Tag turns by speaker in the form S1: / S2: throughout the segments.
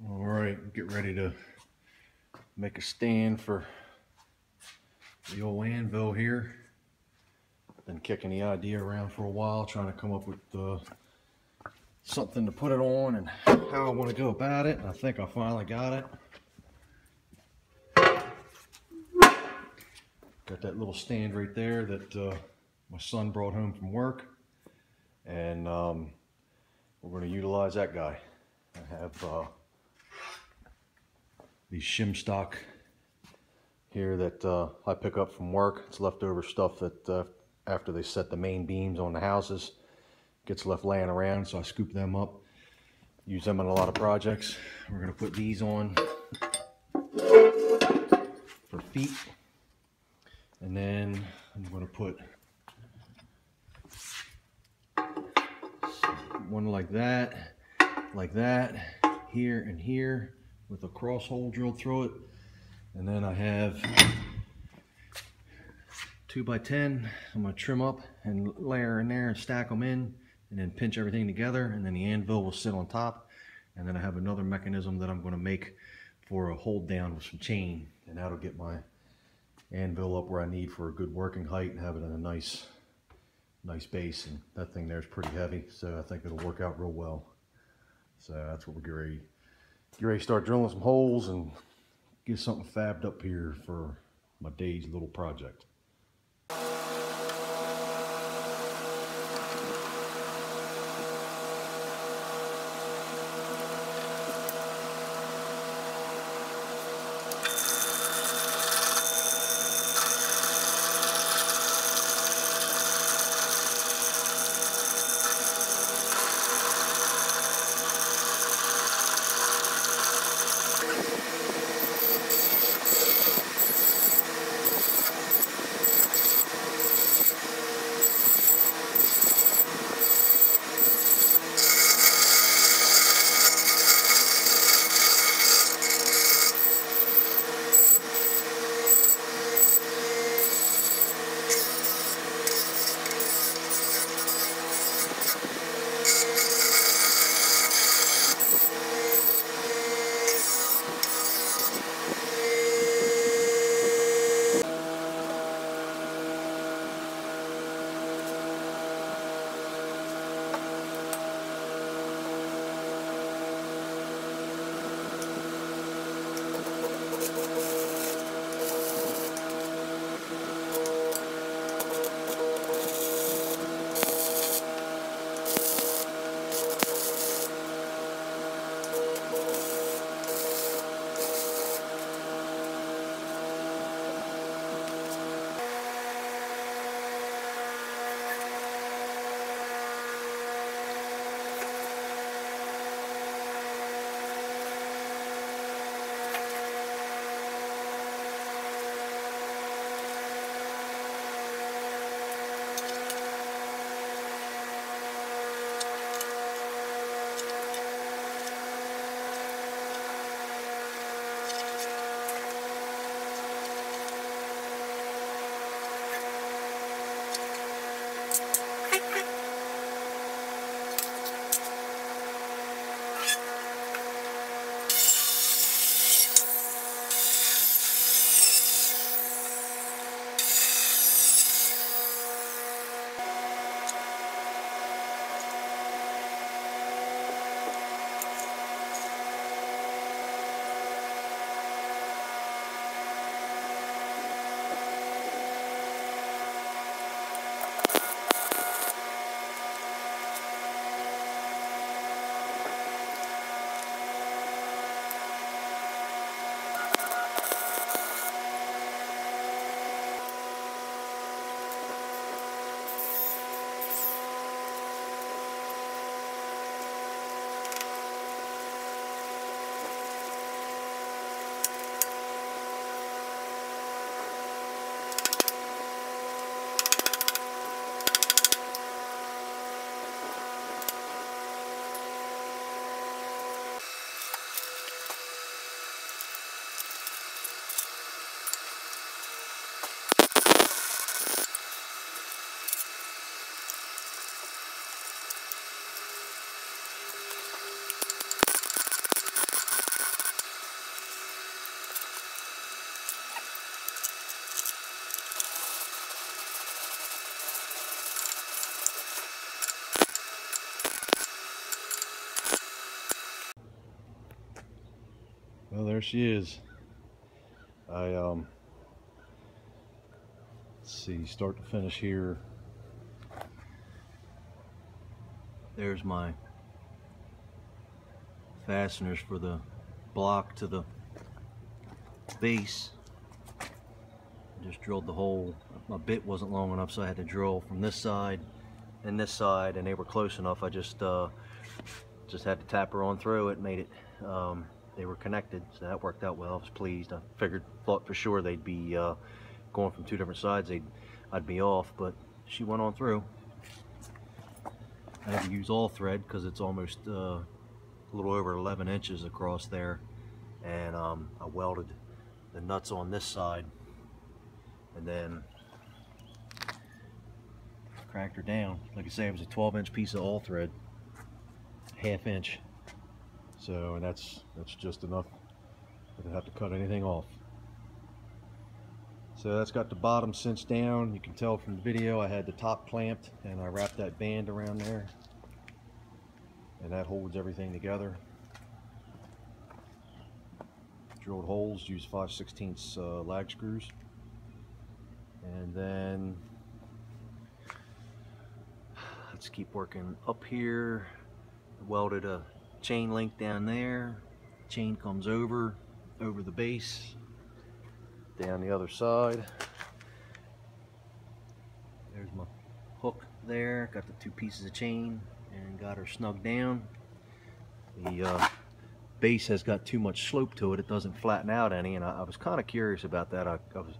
S1: All right, get ready to make a stand for the old anvil here. Been kicking the idea around for a while, trying to come up with something to put it on and how I want to go about it. And I think I finally got it. Got that little stand right there that my son brought home from work, and we're going to utilize that guy. I have these shim stock here that I pick up from work. It's leftover stuff that after they set the main beams on the houses gets left laying around, so I scoop them up, use them on a lot of projects. We're going to put these on for feet, and then I'm going to put one like that, here and here with a cross hole drilled through it. And then I have 2x10. I'm going to trim up and layer in there and stack them in, and then pinch everything together, and then the anvil will sit on top. And then I have another mechanism that I'm going to make for a hold down with some chain, and that'll get my anvil up where I need for a good working height and have it in a nice base. And that thing there is pretty heavy, so I think it'll work out real well. So that's what we're getting ready to start drilling some holes and get something fabbed up here for my day's little project. Well, there she is. Let's see, start to finish here. There's my fasteners for the block to the base. I just drilled the hole. My bit wasn't long enough, so I had to drill from this side and this side, and they were close enough. I just had to tap her on through it, made it. They were connected, so that worked out well. I was pleased. I thought for sure they'd be going from two different sides. I'd be off, but she went on through. I had to use all thread because it's almost a little over 11 inches across there, and I welded the nuts on this side, and then cracked her down. Like I say, it was a 12-inch piece of all thread, ½ inch. So, and that's just enough. I didn't have to cut anything off. So that's got the bottom cinched down. You can tell from the video I had the top clamped, and I wrapped that band around there, and that holds everything together. Drilled holes, used 5/16 lag screws, and then let's keep working up here. Welded a chain link down there. Chain comes over the base, down the other side. There's my hook there. Got the two pieces of chain and got her snug down. The base has got too much slope to it. It doesn't flatten out any, and I was kind of curious about that. I was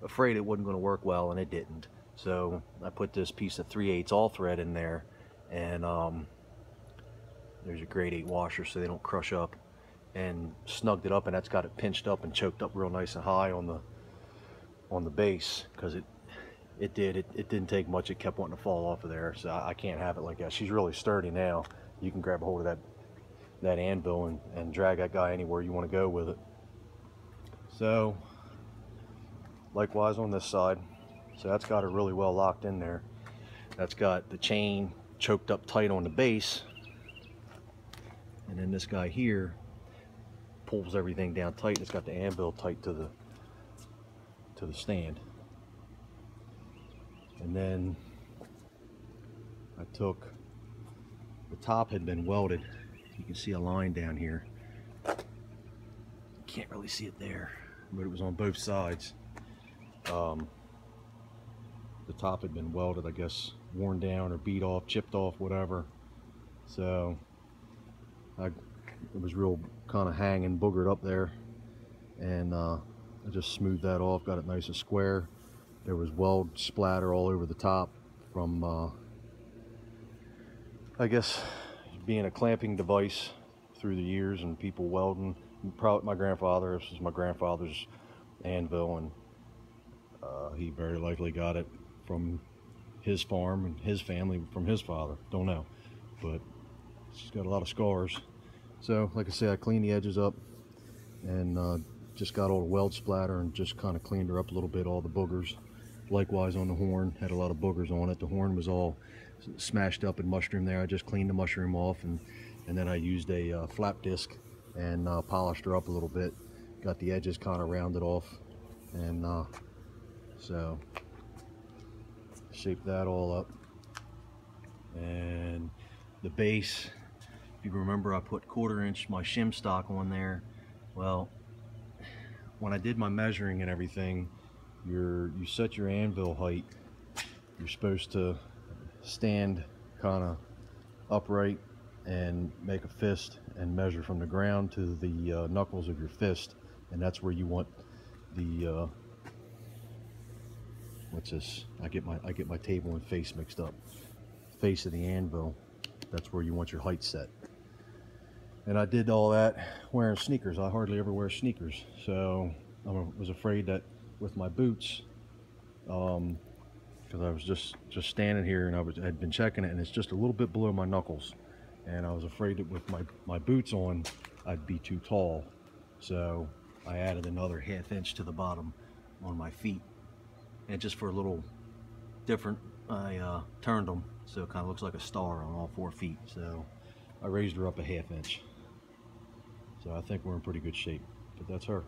S1: afraid it wasn't going to work well, and it didn't. So I put this piece of 3/8 all thread in there, and there's a grade 8 washer so they don't crush up, and snugged it up, and that's got it pinched up and choked up real nice and high on the base, because it didn't take much. It kept wanting to fall off of there, so I can't have it like that. She's really sturdy now. You can grab a hold of that anvil and drag that guy anywhere you want to go with it. So likewise on this side. So that's got her really well locked in there. That's got the chain choked up tight on the base, and then this guy here pulls everything down tight. It's got the anvil tight to the stand. And then I took, the top had been welded. You can see a line down here. Can't really see it there, but it was on both sides. The top had been welded, I guess, worn down or beat off, chipped off, whatever. So it was real kind of hanging, boogered up there, and I just smoothed that off, got it nice and square. There was weld splatter all over the top from I guess being a clamping device through the years and people welding. Probably my grandfather, this was my grandfather's anvil, and he very likely got it from his farm and his family from his father. Don't know, but she's got a lot of scars. So like I say, I cleaned the edges up and just got all the weld splatter and just kind of cleaned her up a little bit, all the boogers. Likewise on the horn, had a lot of boogers on it. The horn was all smashed up and mushroom there. I just cleaned the mushroom off, and then I used a flap disc and polished her up a little bit. Got the edges kind of rounded off, and so shaped that all up. And the base, if you remember, I put 1/4 inch my shim stock on there. Well, when I did my measuring and everything, you set your anvil height. You're supposed to stand kind of upright and make a fist and measure from the ground to the knuckles of your fist, and that's where you want the what's this? I get my table and face mixed up. Face of the anvil. That's where you want your height set. And I did all that wearing sneakers. I hardly ever wear sneakers, so I was afraid that with my boots, because I was just standing here and I had been checking it, and it's just a little bit below my knuckles, and I was afraid that with my boots on I'd be too tall, so I added another ½ inch to the bottom on my feet, and just for a little different, I turned them so it kind of looks like a star on all 4 feet. So I raised her up a ½ inch. So I think we're in pretty good shape, but that's her.